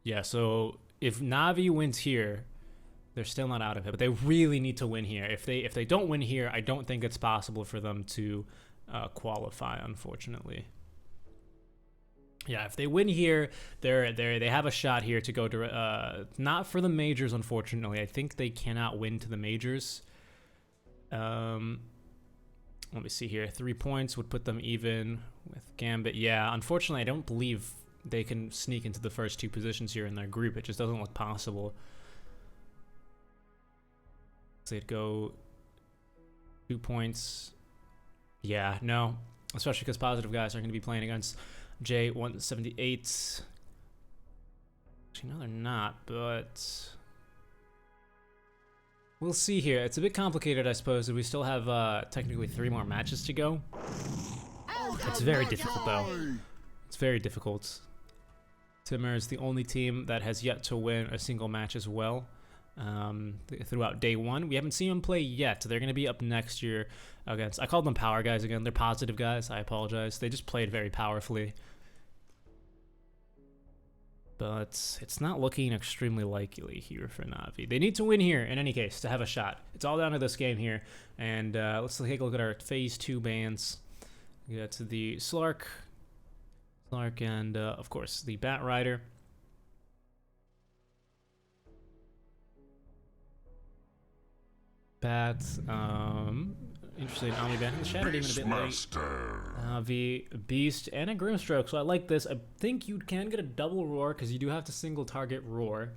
Yeah, so if Navi wins here, they're still not out of it, but they really need to win here. If they don't win here, I don't think it's possible for them to qualify, unfortunately. Yeah, if they win here, they have a shot here to go to not for the majors, unfortunately. I think they cannot win to the majors. Let me see here. 3 points would put them even with Gambit. Yeah, unfortunately, I don't believe they can sneak into the first 2 positions here in their group. It just doesn't look possible. So they'd go 2 points. Yeah, no. Especially because positive guys are going to be playing against J178. Actually, no, they're not, but we'll see here. It's a bit complicated, I suppose. We still have technically 3 more matches to go. It's very difficult, though. It's very difficult. Timur is the only team that has yet to win a single match as well. Throughout day 1, we haven't seen them play yet. They're going to be up next year against, I called them power guys again. They're positive guys. I apologize. They just played very powerfully. But it's not looking extremely likely here for Navi. They need to win here in any case to have a shot. It's all down to this game here. And let's take a look at our phase 2 bans. We got to the Slark, and of course the Bat Rider. Bat, interesting Omni ban. The Shattered even a bit late. The Beast and a Grimstroke. So I like this. I think you can get a double roar because you do have to single target roar.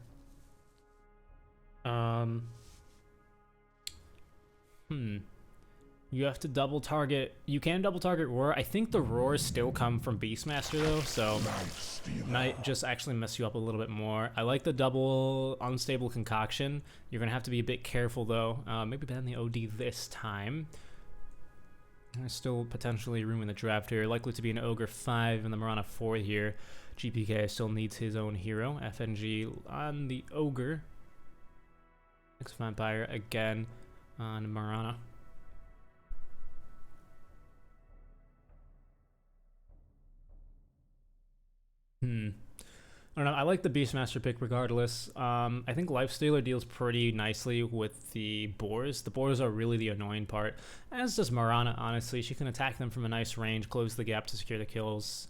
You have to double target. You can double target roar. I think the roars still come from Beastmaster though, so might just actually mess you up a little bit more. I like the double unstable concoction. You're gonna have to be a bit careful though. Maybe ban the OD this time. There's still potentially room in the draft here. Likely to be an Ogre 5 and the Marana 4 here. GPK still needs his own hero. FNG on the Ogre. Next Vampire again on Marana. I don't know. I like the Beastmaster pick regardless. I think Lifestealer deals pretty nicely with the Boars. The Boars are really the annoying part, as does Marana, honestly. She can attack them from a nice range, close the gap to secure the kills.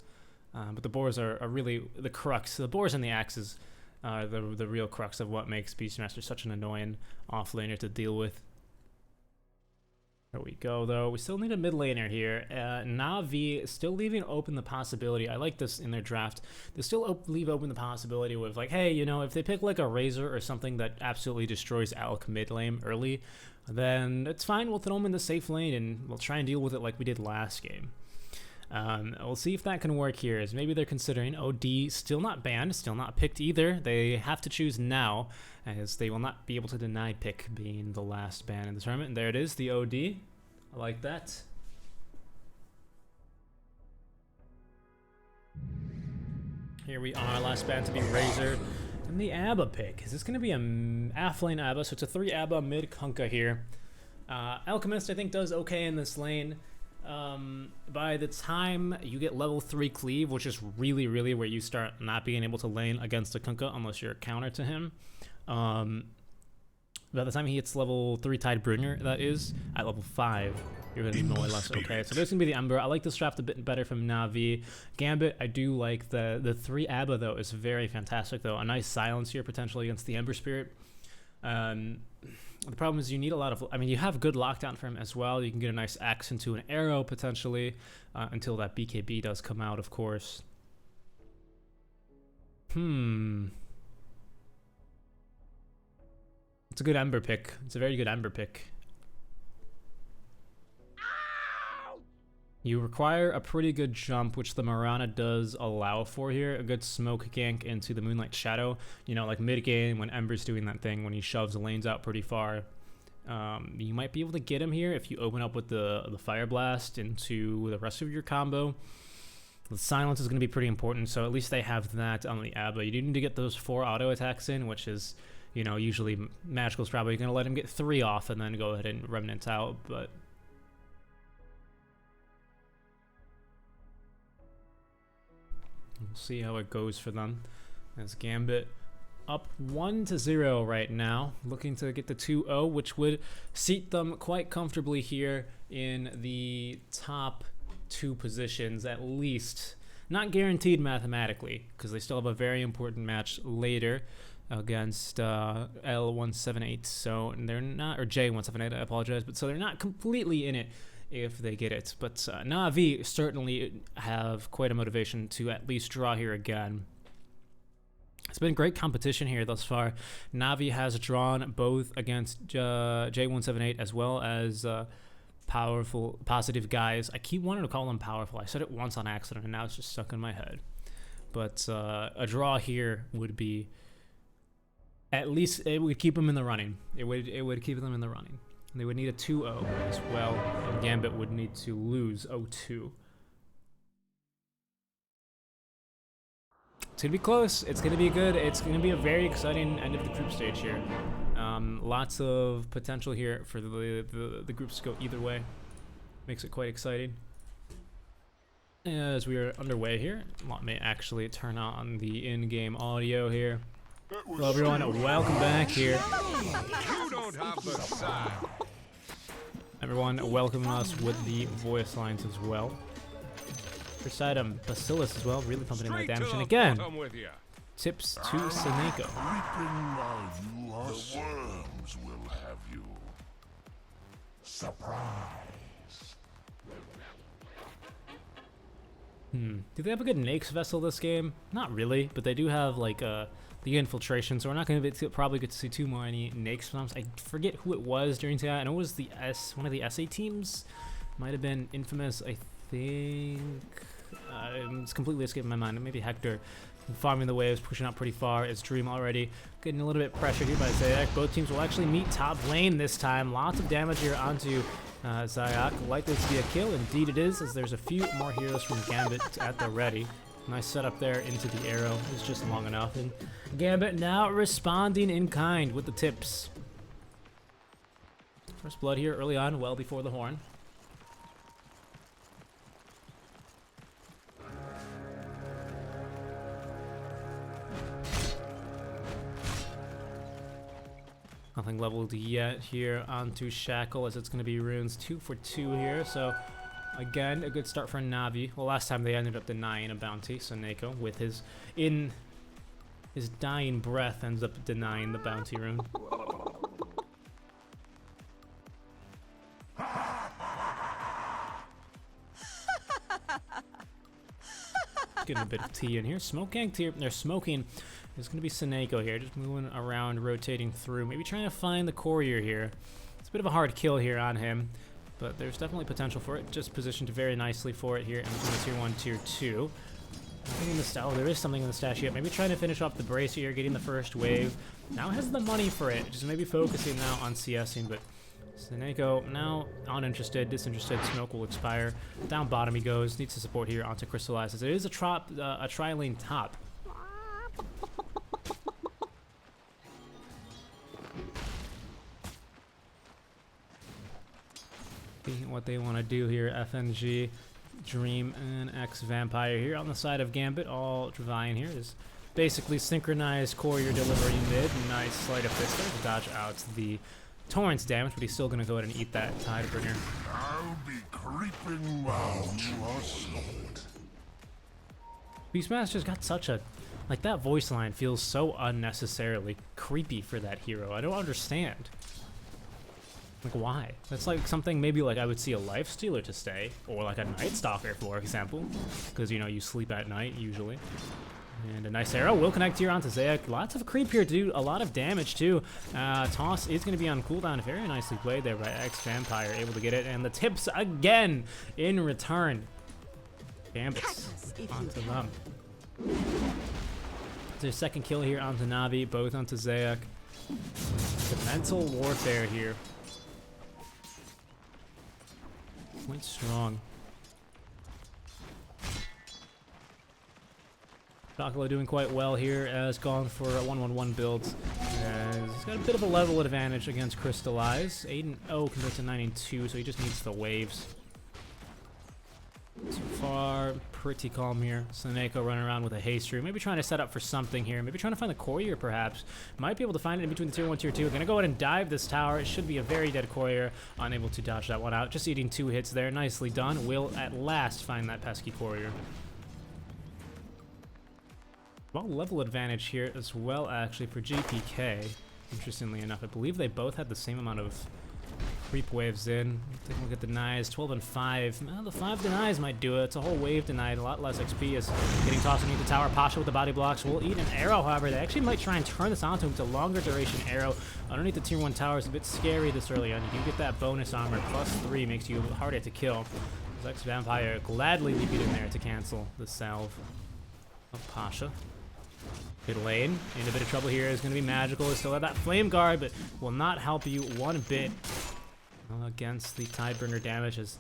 But the Boars are really the crux. The Boars and the Axes are the real crux of what makes Beastmaster such an annoying offlaner to deal with. There we go, though. We still need a mid laner here. NaVi still leaving open the possibility. I like this in their draft. They still leave open the possibility with, like, hey, you know, if they pick like a Razor or something that absolutely destroys Alk mid lane early, then it's fine. We'll throw them in the safe lane and we'll try and deal with it like we did last game. We'll see if that can work here, as maybe they're considering OD still not banned, still not picked either. They have to choose now, as they will not be able to deny pick being the last ban in the tournament. And there it is, the OD. I like that. Here we are, last ban to be Razor. And the Abba pick. Is this going to be a Afflane Abba? So it's a 3 Abba mid Kunkka here. Alchemist, I think, does okay in this lane. By the time you get level 3 cleave, which is really where you start not being able to lane against a Kunkka unless you're a counter to him, by the time he hits level 3 Tidebringer, that is, at level 5, you're going to be more or less okay. So there's going to be the Ember. I like this draft a bit better from NaVi. Gambit, I do like the 3 Abba, though, is very fantastic, though. A nice silence here, potentially, against the Ember Spirit. The problem is you need a lot of, I mean, you have good lockdown for him as well. You can get a nice axe into an arrow, potentially, until that BKB does come out, of course. It's a good Ember pick. It's a very good Ember pick. You require a pretty good jump, which the Marana does allow for here. A good smoke gank into the Moonlight Shadow. You know, like mid-game when Ember's doing that thing, when he shoves the lanes out pretty far. You might be able to get him here if you open up with the Fire Blast into the rest of your combo. The silence is going to be pretty important, so at least they have that on the Abba. You do need to get those 4 auto attacks in, which is, you know, usually Magical's probably going to let him get 3 off and then go ahead and Remnant out, but... we'll see how it goes for them. As Gambit up 1-0 right now, looking to get the 2-0, which would seat them quite comfortably here in the top 2 positions, at least. Not guaranteed mathematically, because they still have a very important match later against L178, so they're not, or J178, I apologize, but so they're not completely in it if they get it. But NaVi certainly have quite a motivation to at least draw here again. It's been great competition here thus far. NaVi has drawn both against J178 as well as powerful, positive guys. I keep wanting to call them powerful. I said it once on accident, and now it's just stuck in my head. But a draw here would be, at least it would keep them in the running. It would keep them in the running. They would need a 2-0 as well, and Gambit would need to lose 0-2. It's going to be close. It's going to be good. It's going to be a very exciting end of the group stage here. Lots of potential here for the groups to go either way. Makes it quite exciting. As we are underway here, let me actually turn on the in-game audio here. Hello everyone, welcome back here. You don't have the sound. Everyone welcoming us with the voice lines as well. First item, Bacillus as well, really pumping in that damage. And again, tips to Seneko. The worms will have you. Surprise. Do they have a good Nakes vessel this game? Not really, but they do have like the infiltration, so we're not going to probably get to see too many Nakes films. I forget who it was during TI. I know it was the one of the SA teams. Might have been Infamous, I think. It's completely escaping my mind. Maybe Hector. Farming the waves, pushing out pretty far. It's Dream already getting a little bit pressured here by Zayak. Both teams will actually meet top lane this time. Lots of damage here onto Zayak. Likely to be a kill. Indeed it is, as there's a few more heroes from Gambit at the ready. Nice setup there into the arrow. It's just long enough. And Gambit now responding in kind with the tips. First blood here early on, well before the horn. Nothing leveled yet here onto Shackle, as it's going to be runes 2 for 2 here. So again, a good start for NaVi. Well, last time they ended up denying a bounty, so Neko, with his dying breath, ends up denying the bounty rune. Getting a bit of tea in here. Smoking here. They're smoking. There's going to be Seneko here, just moving around, rotating through, maybe trying to find the courier here. It's a bit of a hard kill here on him, but there's definitely potential for it. Just positioned very nicely for it here in between the tier 1, tier 2. Nothing in the stash. Oh, there is something in the stash here. Maybe trying to finish off the brace here, getting the first wave. Now has the money for it. Just maybe focusing now on CSing, but Seneko now uninterested, disinterested. Smoke will expire. Down bottom he goes. Needs to support here onto Crystallize. It is a tri-lane top. What they want to do here, FNG, Dream, and X Vampire here on the side of Gambit. All Divine here is basically synchronized courier delivery mid. Nice sleight of fist there to dodge out the Torrent's damage, but he's still going to go ahead and eat that Tidebringer. I'll be creeping round your seat. Beastmaster's got such a, like, that voice line feels so unnecessarily creepy for that hero. I don't understand. Like, why? That's like something maybe like I would see a Lifestealer to stay, or like a Night Stalker, for example, because, you know, you sleep at night usually. And a nice arrow will connect here onto Zayak. Lots of creep here, dude. A lot of damage too. Toss is going to be on cooldown. Very nicely played there by X Vampire, able to get it, and the tips again in return. Gambits onto them. There's a second kill here onto NaVi, both onto Zayak. The mental warfare here. Quite strong. Chocolo doing quite well here, as gone for a 1-1-1 build. He's got a bit of a level advantage against Crystallize. 8-0 compared to 9-2, so he just needs the waves. So far, pretty calm here. Seneko running around with a haste room. Maybe trying to set up for something here. Maybe trying to find the courier, perhaps. Might be able to find it in between the tier 1 tier 2. Gonna go ahead and dive this tower. It should be a very dead courier. Unable to dodge that one out. Just eating 2 hits there. Nicely done. Will at last find that pesky courier. Well, level advantage here as well, actually, for GPK. Interestingly enough, I believe they both had the same amount of creep waves in. Take a look at denies, 12 and 5. Well, the 5 denies might do it. It's a whole wave denied, a lot less XP is getting tossed underneath the tower. Pasha with the body blocks will eat an arrow, however. They actually might try and turn this onto him. It's a longer duration arrow. Underneath the tier 1 tower is a bit scary this early on. You do get that bonus armor, +3, makes you harder to kill. Zex Vampire gladly leave it in there to cancel the salve of Pasha. Good lane. In a bit of trouble here is going to be Magical. They still have that Flame Guard, but will not help you one bit against the Tidebringer damage. As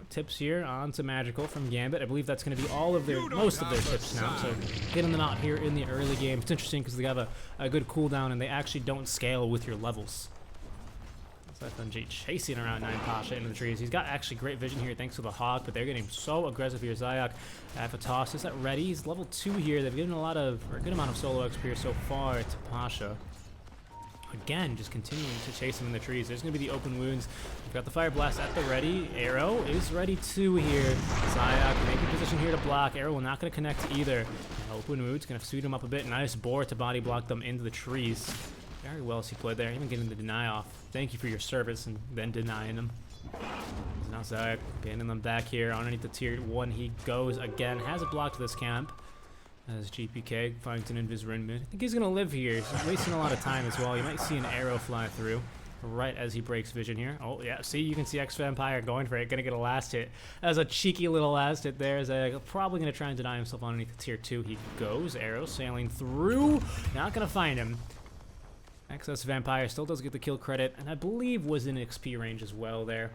tips here onto Magical from Gambit. I believe that's going to be all of their, most of their tips now. So getting them out here in the early game. It's interesting because they have a good cooldown and they actually don't scale with your levels. FNG chasing around 9 Pasha into the trees. He's got actually great vision here thanks to the Hawk, but they're getting so aggressive here. Zayak Aphatos is that ready. He's level 2 here. They've given a good amount of solo XP here so far to Pasha. Again, just continuing to chase him in the trees. There's going to be the open wounds. We've got the Fire Blast at the ready. Arrow is ready too here. Zayak making position here to block. Arrow will not going to connect either. Open wounds going to suit him up a bit. Nice board to body block them into the trees. Very well he played there, even getting the deny off. Thank you for your service, and then denying them. Now Zayak pinning them back here. Underneath the tier 1 he goes again. Has it blocked this camp. As GPK finds an invis rune mid. I think he's going to live here. He's wasting a lot of time as well. You might see an arrow fly through right as he breaks vision here. Oh, yeah. See, you can see X-Vampire going for it. Going to get a last hit. That was a cheeky little last hit there. Zayak probably going to try and deny himself underneath the tier 2. He goes. Arrow sailing through. Not going to find him. Excess Vampire still does get the kill credit, and I believe was in XP range as well there.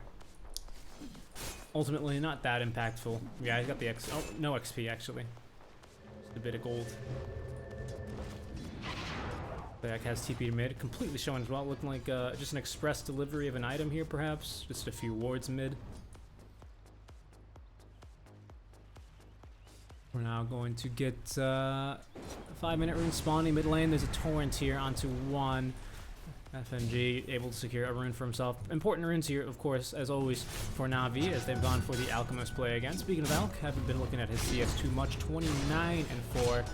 Ultimately, not that impactful. Yeah, he's got the no XP actually. Just a bit of gold. Zayak has TP to mid, completely showing as well, looking like just an express delivery of an item here perhaps. Just a few wards mid. We're now going to get a 5-minute rune spawning mid lane. There's a torrent here onto 1. FNG able to secure a rune for himself. Important runes here, of course, as always, for NaVi, as they've gone for the Alchemist play again. Speaking of Alch, haven't been looking at his CS too much. 29 and 4.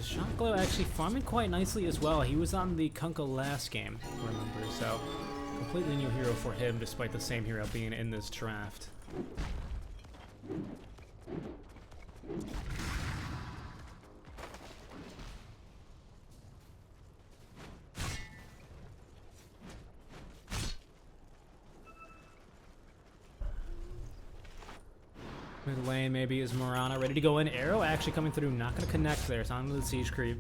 Shotglow actually farming quite nicely as well. He was on the Kunkka last game, remember, so completely new hero for him, despite the same hero being in this draft. Mid lane maybe is Morana ready to go in. Arrow actually coming through, not going to connect there. It's onto the siege creep.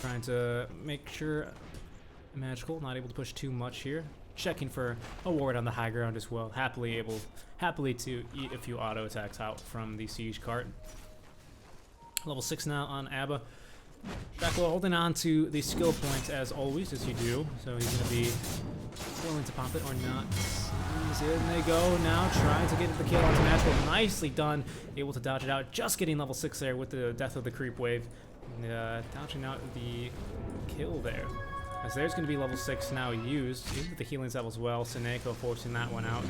Trying to make sure Magical not able to push too much here. Checking for a ward on the high ground as well. Happily to eat a few auto attacks out from the siege cart. Level 6 now on Abba. Dracula holding on to the skill points as always, as you do. So he's going to be willing to pop it or not. In they go now, trying to get the kill onto Magical. Nicely done. Able to dodge it out. Just getting level 6 there with the death of the creep wave. Dodging out the kill there. As there's going to be level 6 now used, even with the healing up as well. Seneko forcing that one out.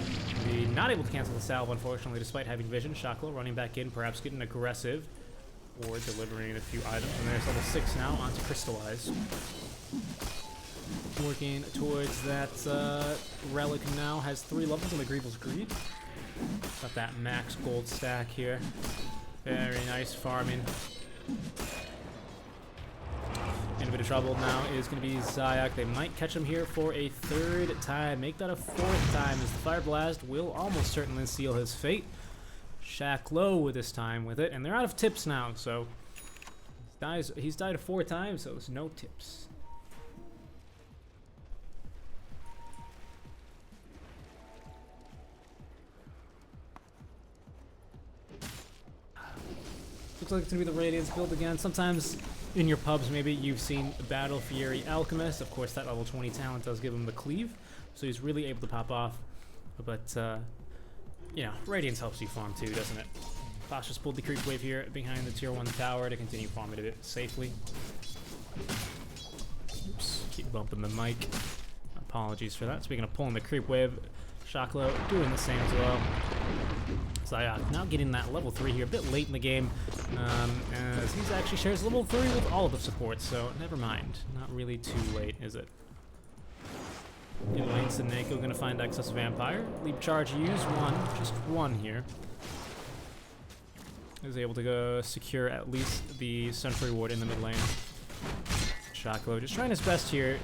Not able to cancel the salve, unfortunately, despite having vision. Shaklo running back in, perhaps getting aggressive, or delivering a few items. And there's level 6 now onto Crystallize. Working towards that relic now. Has 3 levels on the Grievel's Greed. Got that max gold stack here. Very nice farming. In a bit of trouble now is going to be Zayak. They might catch him here for a 3rd time. Make that a 4th time as the Fire Blast will almost certainly seal his fate. Shaq low with this time with it. And they're out of tips now, so he's died 4 times, so there's no tips. Looks like it's going to be the Radiance build again. Sometimes in your pubs, maybe you've seen Battle Fury Alchemist. Of course, that level 20 talent does give him the cleave, so he's really able to pop off. But you know, Radiance helps you farm too, doesn't it? Pasha's pulled the creep wave here behind the tier 1 tower to continue farming it safely. Oops, keep bumping the mic. Apologies for that. Speaking of pulling the creep wave, Shaklo doing the same as well. Zayak now getting that level 3 here, a bit late in the game, as he's actually shares level 3 with all of the supports, so never mind. Not really too late, is it? In lane, Seneko gonna find Excess Vampire. Leap charge use one, just one here. Is able to go secure at least the Sentry Ward in the mid lane. Shaklo just trying his best here.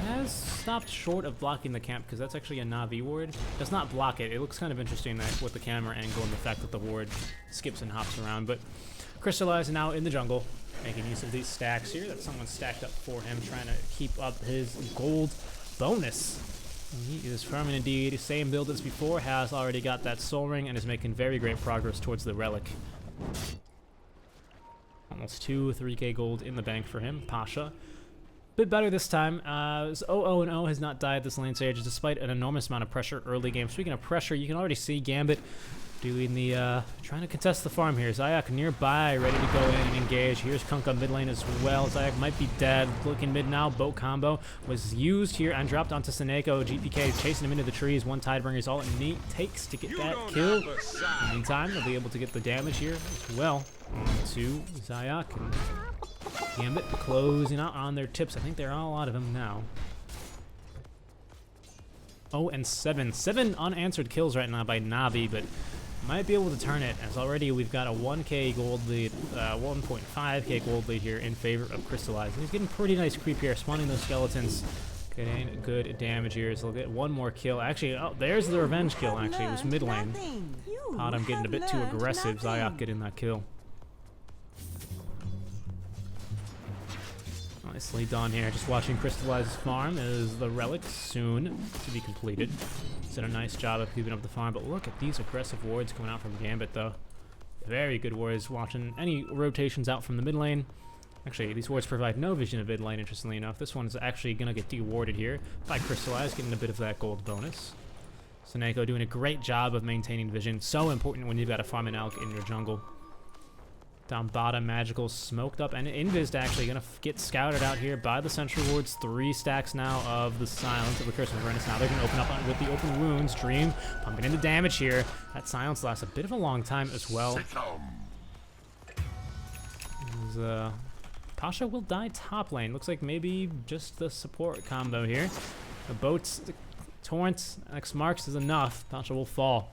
Has stopped short of blocking the camp because that's actually a NaVi ward. Does not block it. It looks kind of interesting with the camera angle and the fact that the ward skips and hops around. But Crystallize now in the jungle, making use of these stacks here that someone stacked up for him, trying to keep up his gold bonus. He is farming indeed. Same build as before, has already got that soul ring and is making very great progress towards the relic. Almost 3K gold in the bank for him. Pasha, bit better this time. 0-0-0 has not died this lane stage despite an enormous amount of pressure early game. Speaking of pressure, you can already see Gambit doing the trying to contest the farm here. Zayak nearby, ready to go in and engage. Here's Kunkka mid lane as well. Zayak might be dead. Looking mid now. Boat combo was used here and dropped onto Seneko. GPK chasing him into the trees. One Tidebringer is all it takes to get that kill. In the meantime, they'll be able to get the damage here as well onto Zayak. And Gambit closing out on their tips. I think there are a lot of them now. 0-7. 7 unanswered kills right now by NaVi, but might be able to turn it, as already we've got a 1k gold lead, 1.5k gold lead here in favor of Crystallize. And he's getting pretty nice creep here, spawning those skeletons, getting good damage here, so he'll get one more kill. Actually, oh, there's the revenge kill, actually. It was mid lane. Adam getting a bit too aggressive, Zayak getting that kill. Nicely done here. Just watching Crystallize's farm as the relic soon to be completed. He's done a nice job of keeping up the farm, but look at these aggressive wards coming out from Gambit, though. Very good wards. Watching any rotations out from the mid lane. Actually, these wards provide no vision of mid lane, interestingly enough. This one's actually going to get de-warded here by Crystallize, getting a bit of that gold bonus. Seneko doing a great job of maintaining vision. So important when you've got a farm and elk in your jungle. Down bottom, Magical smoked up, and Invised actually going to get scouted out here by the Sentry Wards. 3 stacks now of the Silence of the Curse of Avernus. Now they're going to open up with the open wounds. Dream pumping into damage here. That Silence lasts a bit of a long time as well. Pasha will die top lane. Looks like maybe just the support combo here. The boats, the Torrent, X marks is enough. Pasha will fall.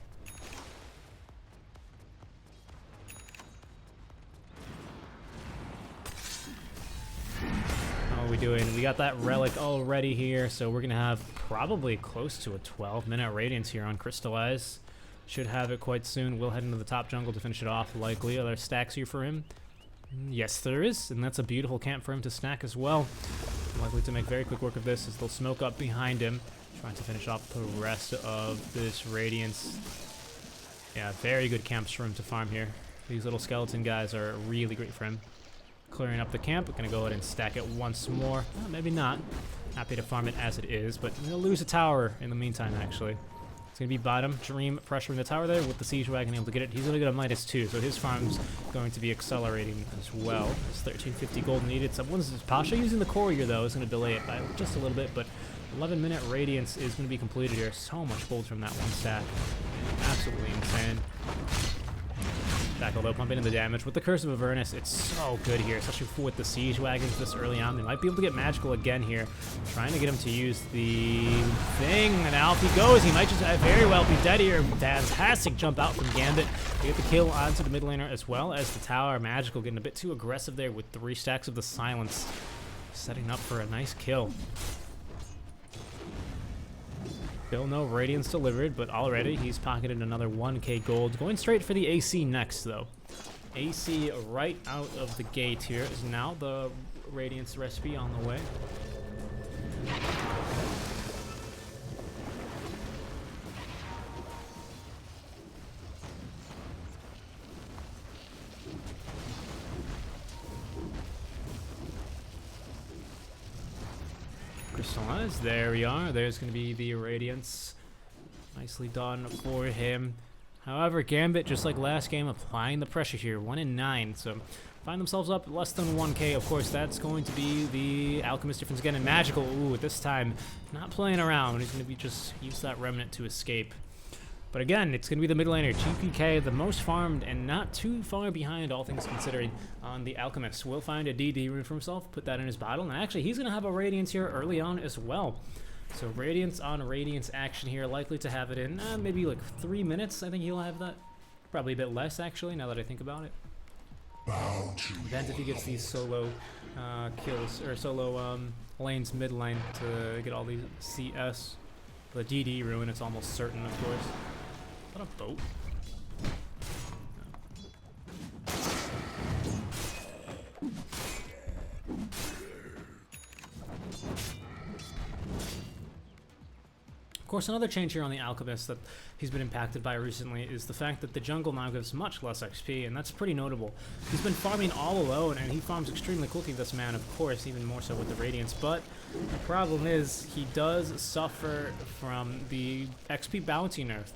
How are we doing? We got that relic already here, so we're gonna have probably close to a 12-minute radiance here on Crystallize. Should have it quite soon. We'll head into the top jungle to finish it off, likely. Are there stacks here for him? Yes, there is, and that's a beautiful camp for him to snack as well. Likely to make very quick work of this as they'll smoke up behind him, trying to finish off the rest of this radiance. Yeah, very good camps for him to farm here. These little skeleton guys are really great for him. Clearing up the camp, we're going to go ahead and stack it once more. Well, maybe not. Happy to farm it as it is, but he'll lose a tower in the meantime, actually. It's going to be bottom. Dream pressuring the tower there with the Siege Wagon able to get it. He's going to get a -2, so his farm's going to be accelerating as well. It's 1350 gold needed. Someone's Pasha using the courier, though, is going to delay it by just a little bit, but 11-minute radiance is going to be completed here. So much gold from that one stack. Absolutely insane. Although pumping in the damage with the Curse of Avernus, it's so good here, especially with the Siege Wagons this early on. They might be able to get Magical again here, trying to get him to use the thing, and out he goes. He might just very well be dead here. Fantastic jump out from Gambit to get the kill onto the mid laner, as well as the tower. Magical getting a bit too aggressive there with 3 stacks of the Silence, setting up for a nice kill. Still no Radiance delivered, but already he's pocketed another 1k gold. Going straight for the AC next, though. AC right out of the gate here is now the Radiance recipe on the way. Crystallize, there we are. There's going to be the Radiance. Nicely done for him. However, Gambit, just like last game, applying the pressure here, 1 in 9. So find themselves up less than 1k. Of course, that's going to be the Alchemist difference again. And Magical, ooh, this time, not playing around. He's going to be just use that Remnant to escape. But again, it's going to be the mid laner, GPK, the most farmed and not too far behind, all things considered, on the Alchemist. Will find a DD rune for himself, put that in his bottle, and actually he's going to have a Radiance here early on as well. So Radiance on Radiance action here, likely to have it in maybe like 3 minutes. I think he'll have that. Probably a bit less, actually, now that I think about it. Depends if he gets these solo kills, or solo lanes mid lane to get all these CS. The DD rune, it's almost certain, of course. Is that a boat? Of course, another change here on the Alchemist that he's been impacted by recently is the fact that the jungle now gives much less XP, and that's pretty notable. He's been farming all alone, and he farms extremely quickly, this man, of course, even more so with the Radiance, but the problem is he does suffer from the XP bounty nerf.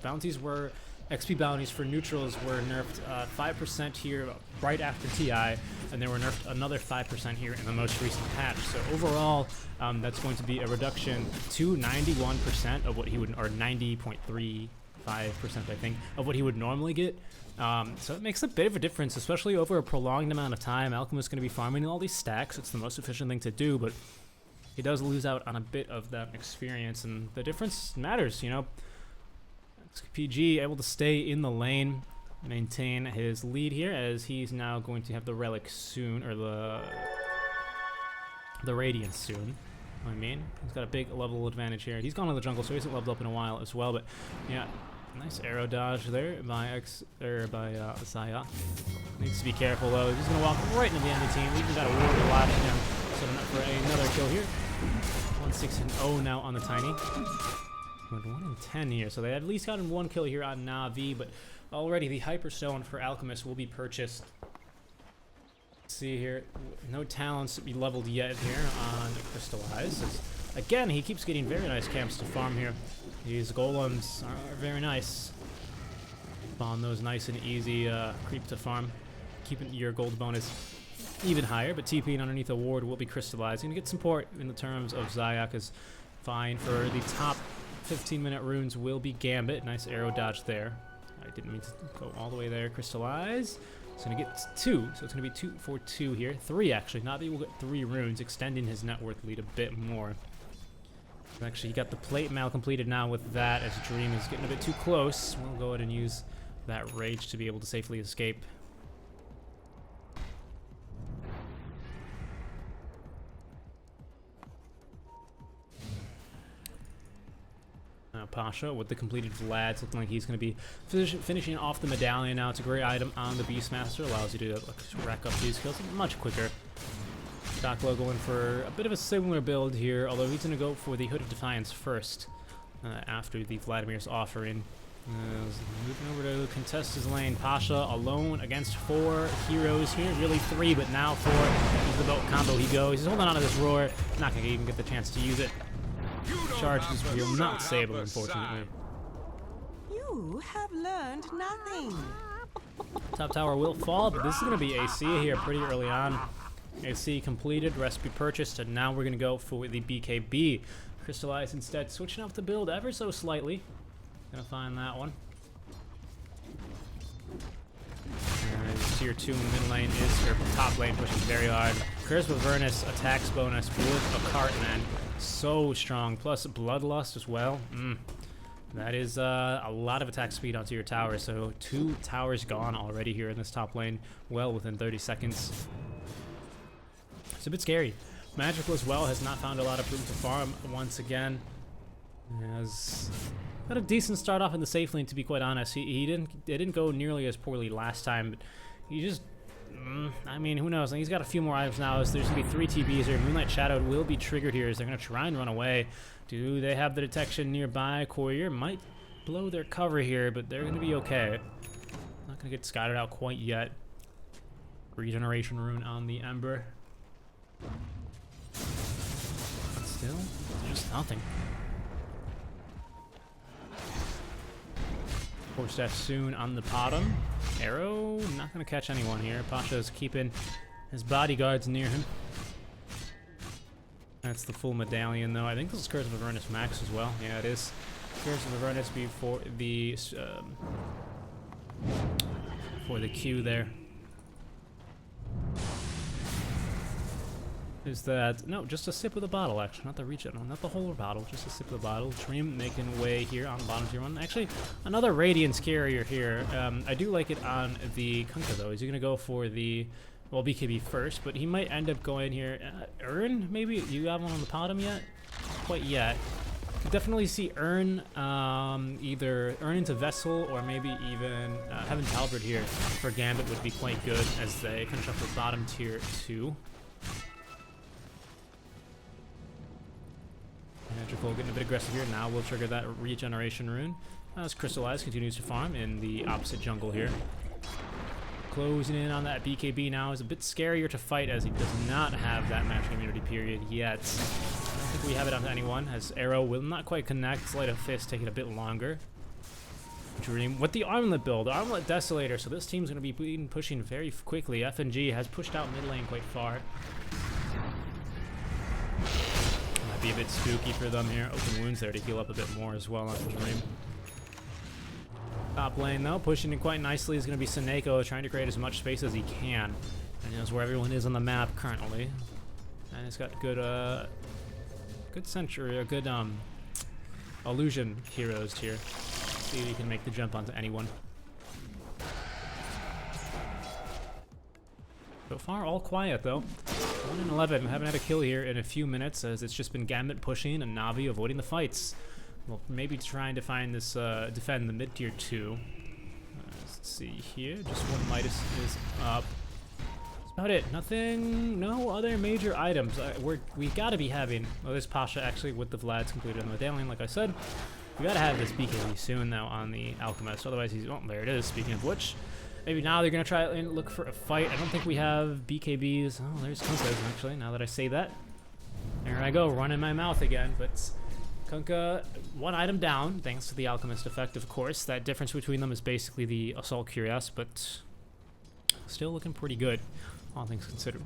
XP bounties for neutrals were nerfed 5% here right after TI, and they were nerfed another 5% here in the most recent patch. So overall, that's going to be a reduction to 91% of what he would, or 90.35%, I think, of what he would normally get. So it makes a bit of a difference, especially over a prolonged amount of time. Alchemist is going to be farming all these stacks. It's the most efficient thing to do, but he does lose out on a bit of that experience, and the difference matters, you know. PG able to stay in the lane, maintain his lead here, as he's now going to have the relic soon, or the Radiance soon. I mean, he's got a big level advantage here. He's gone to the jungle, so he hasn't leveled up in a while as well. But yeah, nice arrow dodge there by Zaya. Needs to be careful though. He's gonna walk right into the enemy team. We even got a ward to watch him, setting up for another kill here. 1-6-0 now on the Tiny. 1 in 10 here, so they at least gotten 1 kill here on NaVi, but already the Hyperstone for Alchemist will be purchased. Let's see here, no talents to be leveled yet here on Crystallize. Again, he keeps getting very nice camps to farm here. These golems are very nice. Spawn those nice and easy creep to farm, keeping your gold bonus even higher, but TPing underneath a ward will be crystallizing. Get support in the terms of Zayak is fine. For the top 15-minute runes will be Gambit. Nice arrow dodge there. I didn't mean to go all the way there. Crystallize. It's going to get 2, so it's going to be 2 for 2 here. 3, actually. NaVi will get 3 runes, extending his net worth lead a bit more. Actually, you got the plate mail completed now with that, as Dream is getting a bit too close. We'll go ahead and use that Rage to be able to safely escape. Pasha with the completed Vlads, looking like he's going to be finishing off the medallion now. It's a great item on the Beastmaster, allows you to rack up these kills much quicker. Docklo going for a bit of a similar build here, although he's going to go for the Hood of Defiance first, after the Vladimir's offering. Moving over to contest his lane. Pasha alone against 4 heroes here, really 3, but now 4. He's the boat combo, he goes. He's holding on to this roar, not going to even get the chance to use it. Charges will not save him, unfortunately. You have learned nothing. Top tower will fall, but this is going to be AC here pretty early on. AC completed, recipe purchased, and now we're going to go for the BKB. Crystallize instead, switching up the build ever so slightly. Gonna find that one. Tier 2 in the mid lane is, or top lane pushing very hard. Curse with Avernus, attacks bonus with a cart, man. So strong, plus Bloodlust as well. That is a lot of attack speed onto your tower, so 2 towers gone already here in this top lane, well within 30 seconds. It's a bit scary. Magical as well has not found a lot of room to farm once again. Has got a decent start off in the safe lane, to be quite honest. It didn't go nearly as poorly last time, but he just, I mean, who knows? He's got a few more items now. So there's going to be 3 TBs here. Moonlight Shadow will be triggered here as they're going to try and run away. Do they have the detection nearby? Courier might blow their cover here, but they're going to be okay. Not going to get scattered out quite yet. Regeneration rune on the Ember. But still, just nothing. Force F soon on the bottom. Arrow, not going to catch anyone here. Pasha's keeping his bodyguards near him. That's the full medallion, though. I think this is Curse of Avernus Max as well. Yeah, it is. Curse of Avernus before the for the Q there. Is that no? Just a sip of the bottle, actually, not the reach it, not the whole bottle, just a sip of the bottle. Dream making way here on the bottom tier 1. Actually, another Radiance carrier here. I do like it on the Kunkka though. Is he gonna go for the well BKB first? But he might end up going here. Urn, maybe you have one on the bottom yet? Quite yet. Could definitely see Urn, either Urn into Vessel or maybe even Heaven Talbert here for Gambit would be quite good as they finish up the bottom tier 2. Magical getting a bit aggressive here. Now we'll trigger that regeneration rune. As Crystallize continues to farm in the opposite jungle here. Closing in on that BKB now is a bit scarier to fight as he does not have that magic immunity period yet. I don't think we have it onto anyone as Arrow will not quite connect. Sleight of Fist taking a bit longer. Dream with the Armlet build, Armlet Desolator. So this team's going to be pushing very quickly. FNG has pushed out mid lane quite far. Be a bit spooky for them here. Open wounds there to heal up a bit more as well on the Dream. Top lane though, pushing in quite nicely is going to be Seneko, trying to create as much space as he can. And he knows where everyone is on the map currently. And he's got good good sentry or good illusion heroes here. See if he can make the jump onto anyone. So far, all quiet though. 1 in 11. We haven't had a kill here in a few minutes as it's just been Gambit pushing and NaVi avoiding the fights. Well, maybe trying to find this, defend the mid tier 2. Let's see here. Just one Midas is up. That's about it. Nothing, no other major items. We gotta be having, well, this Pasha actually with the Vlad's completed on the medallion, like I said. We gotta have this BKB soon now on the Alchemist. Otherwise, he's, oh, there it is. Speaking of which. Maybe now they're going to try and look for a fight. I don't think we have BKBs. Oh, there's Kunkka's actually, now that I say that. There I go, running my mouth again. But Kunkka, one item down, thanks to the Alchemist effect, of course. That difference between them is basically the Assault Cuirass, but still looking pretty good, all things considered.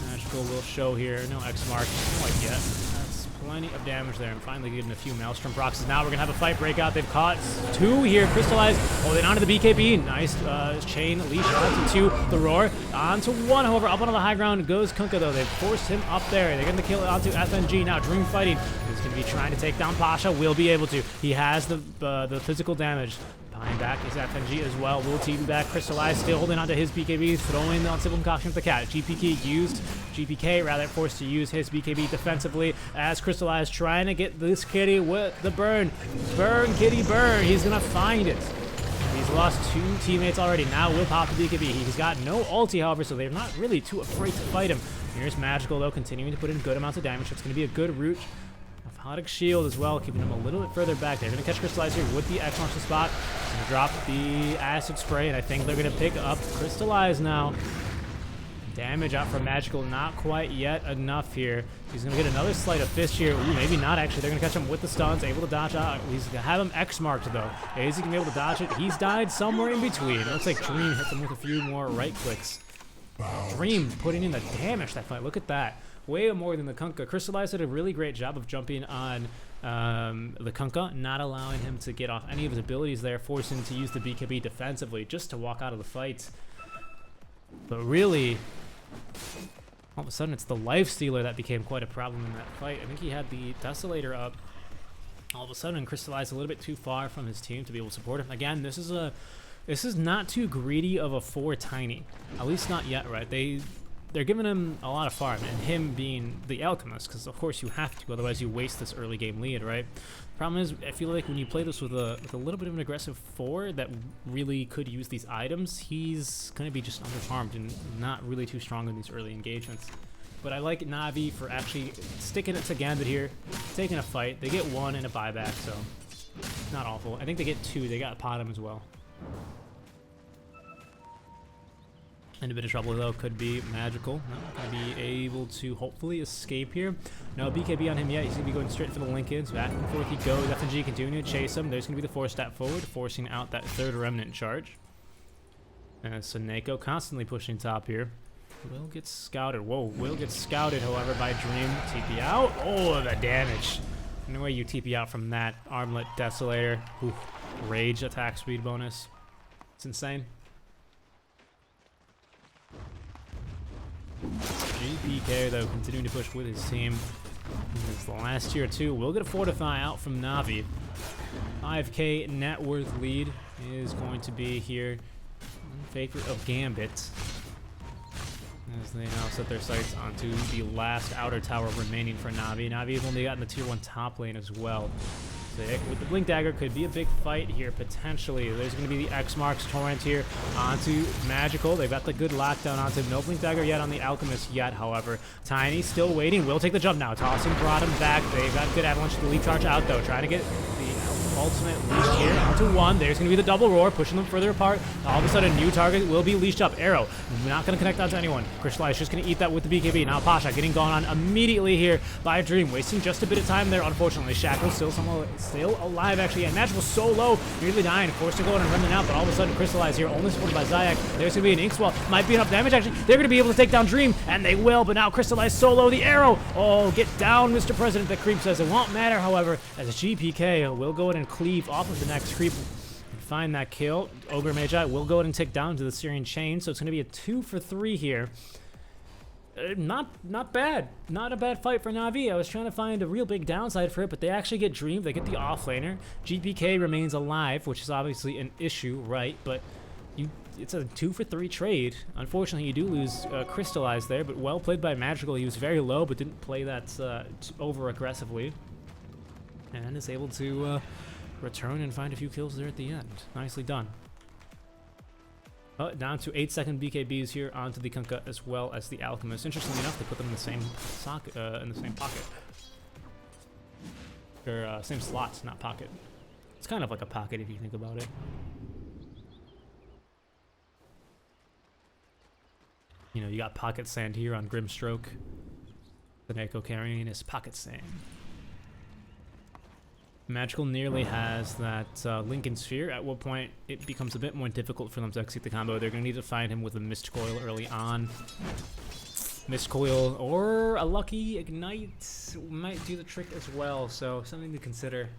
Magical will show here. No X mark quite yet. That's plenty of damage there. And finally getting a few Maelstrom proxies. Now we're going to have a fight breakout. They've caught 2 here. Crystallize holding onto the BKB. Nice chain leash onto 2. The Roar onto 1. However, up onto the high ground goes Kunkka though. They've forced him up there. They're going to kill it onto FNG. Now Dream fighting. He's going to be trying to take down Pasha. Will be able to. He has the physical damage. Behind back is FNG as well. Will team back. Crystallize still holding onto his BKB, throwing the Uncivil Concoction with the cat. GPK rather forced to use his BKB defensively as Crystallize trying to get this kitty with the burn. Burn, kitty, burn. He's gonna find it. He's lost 2 teammates already. Now will pop the BKB. He's got no ulti, however, so they're not really too afraid to fight him. Here's Magical though, continuing to put in good amounts of damage. It's gonna be a good route. Hypnotic Shield as well, keeping him a little bit further back. They're going to catch Crystallize here with the X marks the spot. Going to drop the Acid Spray, and I think they're going to pick up Crystallize now. Damage out from Magical, not quite yet enough here. He's going to get another Sleight of Fist here. Ooh, maybe not actually. They're going to catch him with the stuns, able to dodge out. He's going to have him X marked though. Is he going to be able to dodge it? He's died somewhere in between. It looks like Dream hits him with a few more right clicks. Dream putting in the damage that fight. Look at that. Way more than the Kunkka. Crystallize did a really great job of jumping on the Kunkka, not allowing him to get off any of his abilities there, forcing him to use the BKB defensively just to walk out of the fight. But really, all of a sudden it's the Lifestealer that became quite a problem in that fight. I think he had the Desolator up. All of a sudden, Crystallize a little bit too far from his team to be able to support him. Again, this is not too greedy of a 4 tiny. At least not yet, right? They're giving him a lot of farm, and him being the Alchemist, because of course you have to, otherwise you waste this early game lead, right? Problem is, I feel like when you play this with a little bit of an aggressive 4 that really could use these items, he's going to be just underfarmed and not really too strong in these early engagements. But I like NaVi for actually sticking it to Gambit here, taking a fight. They get 1 and a buyback, so not awful. I think they get 2. They got Potom as well. In a bit of trouble though, could be Magical. Not going to be able to hopefully escape here. No BKB on him yet. He's going to be going straight for the Lincolns. Back and forth he goes. FNG continuing to chase him. There's going to be the 4-step forward, forcing out that third Remnant charge. And Saneko constantly pushing top here. Will get scouted. Whoa, Will get scouted, however, by Dream. TP out. Oh, the damage. No way you TP out from that Armlet Desolator. Ooh, rage attack speed bonus. It's insane. GPK, though, continuing to push with his team. This is the last tier 2. Will get a Fortify out from NaVi. 5k net worth lead is going to be here in favor of Gambit, as they now set their sights onto the last outer tower remaining for NaVi. NaVi has only gotten the tier 1 top lane as well. Sick. With the Blink Dagger, could be a big fight here, potentially. There's going to be the X Marks Torrent here onto Magical. They've got the good lockdown onto him. No Blink Dagger yet on the Alchemist yet, however. Tiny still waiting. Will take the jump now. Tossing, brought him back. They've got good Avalanche to leap charge out, though. Trying to get the ultimate leash here onto one. There's going to be the double roar, pushing them further apart. All of a sudden, new target will be leashed up. Arrow, not going to connect onto anyone. Crystallize just going to eat that with the BKB. Now Pasha getting gone on immediately here by Dream, wasting just a bit of time there, unfortunately. Shackle still alive, actually, and Magical so low, nearly dying, forced to go in and run out, but all of a sudden Crystallize here, only supported by Zayak. There's going to be an Inkswell, might be enough damage, actually. They're going to be able to take down Dream, and they will, but now Crystallize solo, the arrow. Oh, get down, Mr. President. The creep says it won't matter, however, as a GPK will go in and cleave off of the next creep and find that kill. Ogre Magi will go in and tick down to the Syrian chain, so it's going to be a 2 for 3 here. Not bad. Not a bad fight for NaVi. I was trying to find a real big downside for it, but they actually get Dream. They get the offlaner. GPK remains alive, which is obviously an issue, right? But it's a 2 for 3 trade. Unfortunately, you do lose Crystallize there, but well played by Magical. He was very low, but didn't play that over aggressively, and is able to return and find a few kills there at the end. Nicely done. Down to 8-second BKBs here onto the Kunkka as well as the Alchemist. Interestingly enough, they put them in the same socket, in the same pocket, or same slots, not pocket. It's kind of like a pocket if you think about it. You know, you got Pocket Sand here on Grimstroke. The Neko carrying his Pocket Sand. Magical nearly has that Lincoln Sphere, at what point it becomes a bit more difficult for them to execute the combo. They're going to need to find him with a Mist Coil early on. Mist Coil or a Lucky Ignite might do the trick as well, so something to consider.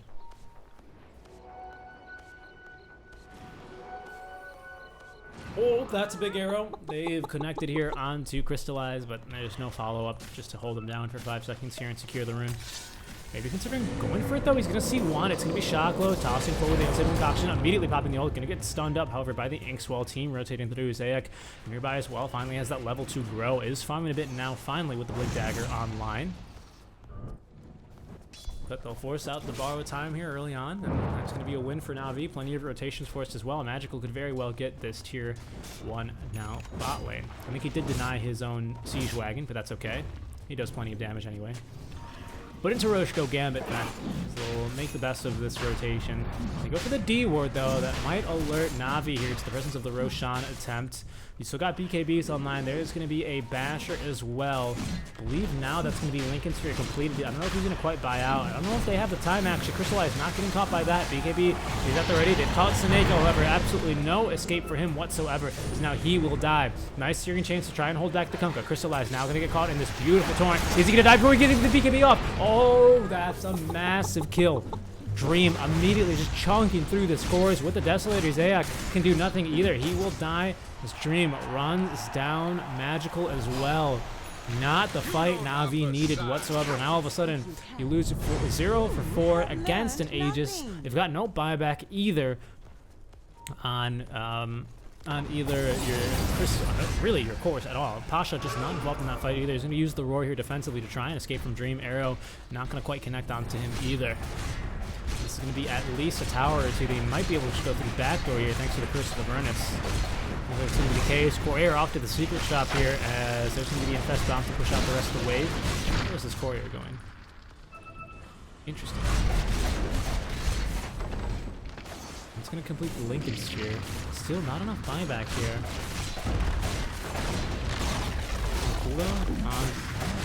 Oh, that's a big arrow. They've connected here onto Crystallize, but there's no follow-up, just to hold him down for 5 seconds here and secure the rune. Maybe considering going for it, though. He's going to see one. It's going to be Shocklow, tossing forward the Instant Concoction, immediately popping the ult. Going to get stunned up, however, by the Inkswell team, rotating through Zayak. Nearby as well, finally has that level 2 grow. Is farming a bit now, finally, with the Blink Dagger online. But they'll force out the borrow time here early on, and that's going to be a win for NaVi. Plenty of rotations forced as well. Magical could very well get this tier 1 now bot lane. I think he did deny his own Siege Wagon, but that's okay. He does plenty of damage anyway. But into Roche go Gambit then. So we'll make the best of this rotation. They go for the D ward though. That might alert NaVi here to the presence of the Roshan attempt. You still got BKBs online. There's going to be a Basher as well. I believe now that's going to be Lincoln Sphere completed. I don't know if he's going to quite buy out. I don't know if they have the time actually. Crystallize not getting caught by that. BKB, he's at the ready. They've caught Saneko, however, absolutely no escape for him whatsoever. So now he will die. Nice Syrian chains to try and hold back the Kunkka. Crystallize now going to get caught in this beautiful torrent. Is he going to die before he gets the BKB off? Oh, that's a massive kill. Dream immediately just chunking through the scores with the Desolator. Zayak can do nothing either. He will die as Dream runs down Magical as well. Not the fight NaVi needed whatsoever. Now all of a sudden you lose 0 for 4 against an Aegis. They've got no buyback either on either your course at all. Pasha just not involved in that fight either. He's going to use the roar here defensively to try and escape from Dream. Arrow not going to quite connect onto him either. This is going to be at least a tower or two. They might be able to go through the back door here thanks to the Curse of the Avernus. There's going to be the Case. Courier off to the secret shop here as there's going to be Infest Bomb to push out the rest of the wave. Where's this Courier going? Interesting. It's going to complete the Lincoln Sphere. Still not enough buyback here.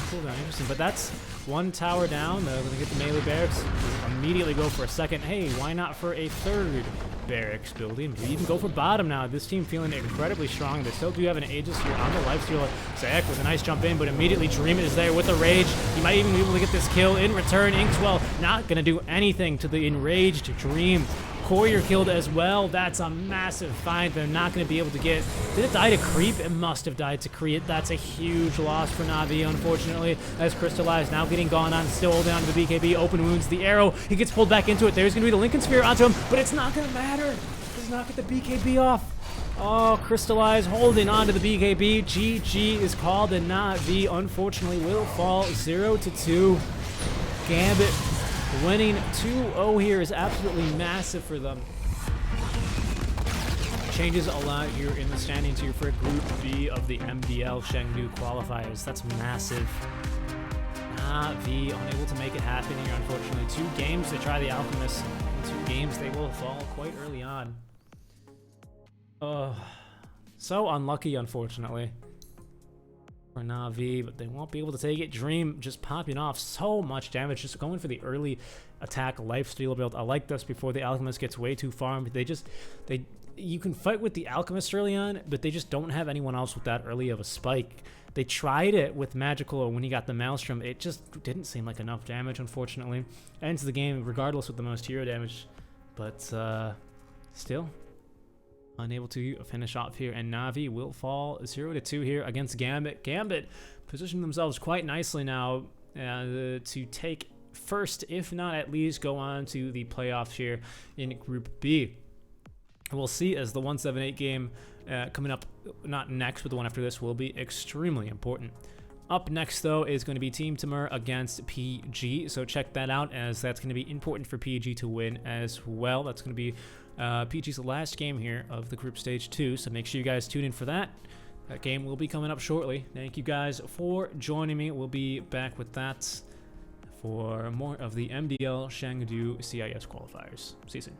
Cooldown, interesting. But that's one tower down. They're going to get the melee barracks. Immediately go for a second. Hey, why not for a third barracks building? Maybe even go for bottom now. This team feeling incredibly strong. They still do have an Aegis here on the lifestealer. Zayek with a nice jump in, but immediately Dream is there with a rage. He might even be able to get this kill in return. Inkswell not going to do anything to the enraged Dream. Courier killed as well. That's a massive find. They're not going to be able to get... Did it die to creep? It must have died to creep. That's a huge loss for NaVi, unfortunately, as Crystallized now getting gone on, still holding on to the BKB. Open wounds, the arrow. He gets pulled back into it. There's going to be the Lincoln Sphere onto him, but it's not going to matter. Does not get the BKB off. Oh, Crystallized holding on to the BKB. GG is called, and NaVi, unfortunately, will fall 0-2. Gambit winning 2-0 here is absolutely massive for them. Changes a lot here in the standings here for Group B of the MDL Chengdu Qualifiers. That's massive. NaVi unable to make it happen here, unfortunately. 2 games, they try the Alchemist. In 2 games, they will fall quite early on. So unlucky, unfortunately, for NaVi, but they won't be able to take it. Dream just popping off so much damage, just going for the early attack lifesteal build. I like this before the Alchemist gets way too farmed. You can fight with the Alchemist early on, but they just don't have anyone else with that early of a spike. They tried it with Magical when he got the Maelstrom. It just didn't seem like enough damage, unfortunately. Ends the game regardless with the most hero damage, but still unable to finish off here, and NaVi will fall 0-2 here against Gambit. Gambit position themselves quite nicely now to take first, if not at least go on to the playoffs here in Group B. We'll see, as the 178 game coming up, not next, but the one after this, will be extremely important. Up next, though, is going to be Team Timur against PG, so check that out, as that's going to be important for PG to win as well. That's going to be PG's last game here of the Group Stage 2, so make sure you guys tune in for that. That game will be coming up shortly. Thank you guys for joining me. We'll be back with that for more of the MDL Chengdu CIS Qualifiers. See you soon.